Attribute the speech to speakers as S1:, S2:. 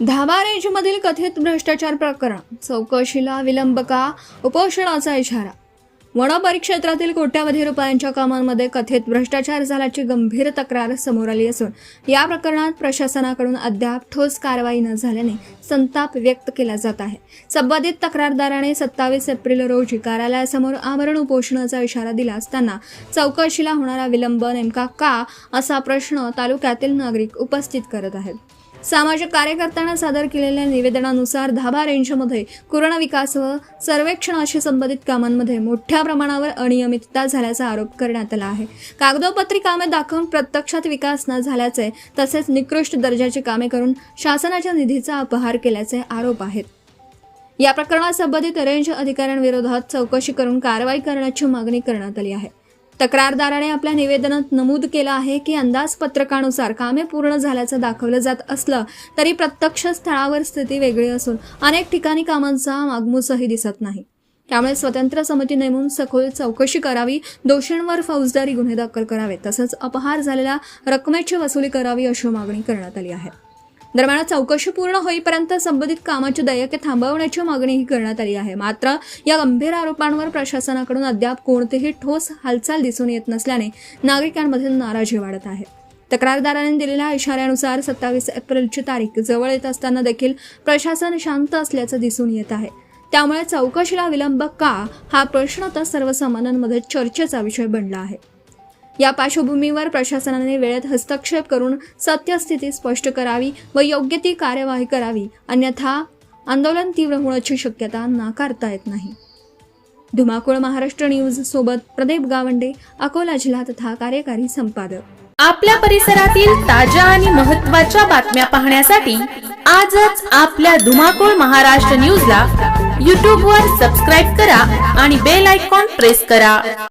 S1: धाबा रेंजमधील कथित भ्रष्टाचार प्रकरण चौकशीला विलंब का? उपोषणाचा इशारा. वन परिक्षेत्रातील कोट्यावधी रुपयांच्या कामांमध्ये कथित भ्रष्टाचार झाल्याची गंभीर तक्रार समोर आली असून या प्रकरणात प्रशासनाकडून अद्याप ठोस कारवाई न झाल्याने संताप व्यक्त केला जात आहे. संबंधित तक्रारदाराने 27 एप्रिल रोजी कार्यालयासमोर आमरण उपोषणाचा इशारा दिला असताना चौकशीला होणारा विलंब नेमका का, असा प्रश्न तालुक्यातील नागरिक उपस्थित करत आहेत. सामाजिक कार्यकर्त्यांना सादर केलेल्या निवेदनानुसार धाबा रेंजमध्ये कोरोना विकास व सर्वेक्षणाशी संबंधित कामांमध्ये मोठ्या प्रमाणावर अनियमितता झाल्याचा आरोप करण्यात आला आहे. कागदोपत्री कामे दाखवून प्रत्यक्षात विकास न झाल्याचे तसेच निकृष्ट दर्जाची कामे करून शासनाच्या निधीचा अपहार केल्याचे आरोप आहेत. या प्रकरणात संबंधित रेंज अधिकाऱ्यांविरोधात चौकशी करून कारवाई करण्याची मागणी करण्यात आली आहे. तक्रारदाराने आपल्या निवेदनात नमूद केलं आहे की अंदाजपत्रकानुसार कामे पूर्ण झाल्याचं दाखवलं जात असलं तरी प्रत्यक्ष स्थळावर स्थिती वेगळी असून अनेक ठिकाणी कामांचा मागमूसही दिसत नाही. त्यामुळे स्वतंत्र समिती नेमून सखोल चौकशी करावी, दोषींवर फौजदारी गुन्हे दाखल करावे तसंच अपहार झालेल्या रकमेची वसुली करावी अशी मागणी करण्यात आली आहे. दरम्यान चौकशी पूर्ण होईपर्यंत संबंधित कामाची देयके थांबवण्याची मागणीही करण्यात आली आहे. मात्र या गंभीर आरोपांवर प्रशासनाकडून अद्याप कोणतीही ठोस हालचाल दिसून येत नसल्याने नागरिकांमध्ये नाराजी वाढत आहे. तक्रारदारांनी दिलेल्या इशाऱ्यानुसार 27 एप्रिलची तारीख जवळ येत असताना देखील प्रशासन शांत असल्याचं दिसून येत आहे. त्यामुळे चौकशीला विलंब का, हा प्रश्न तर सर्वसामान्यांमध्ये चर्चेचा विषय बनला आहे. या पार्श्वभूमीवर प्रशासनाने वेळेत हस्तक्षेप करून सत्यस्थिती स्पष्ट करावी व योग्य ती कार्यवाही करावी, अन्यथा आंदोलन तीव्र होण्याची शक्यता नाकारता येत नाही. धुमाकूळ महाराष्ट्र न्यूज सोबत प्रदीप गावंडे, अकोला जिल्हा तथा कार्यकारी संपादक.
S2: आपल्या परिसरातील ताज्या आणि महत्त्वाच्या बातम्या पाहण्यासाठी आजच आपल्या धुमाकूळ महाराष्ट्र न्यूजला YouTube वर सबस्क्राईब करा आणि बेल आयकॉन प्रेस करा.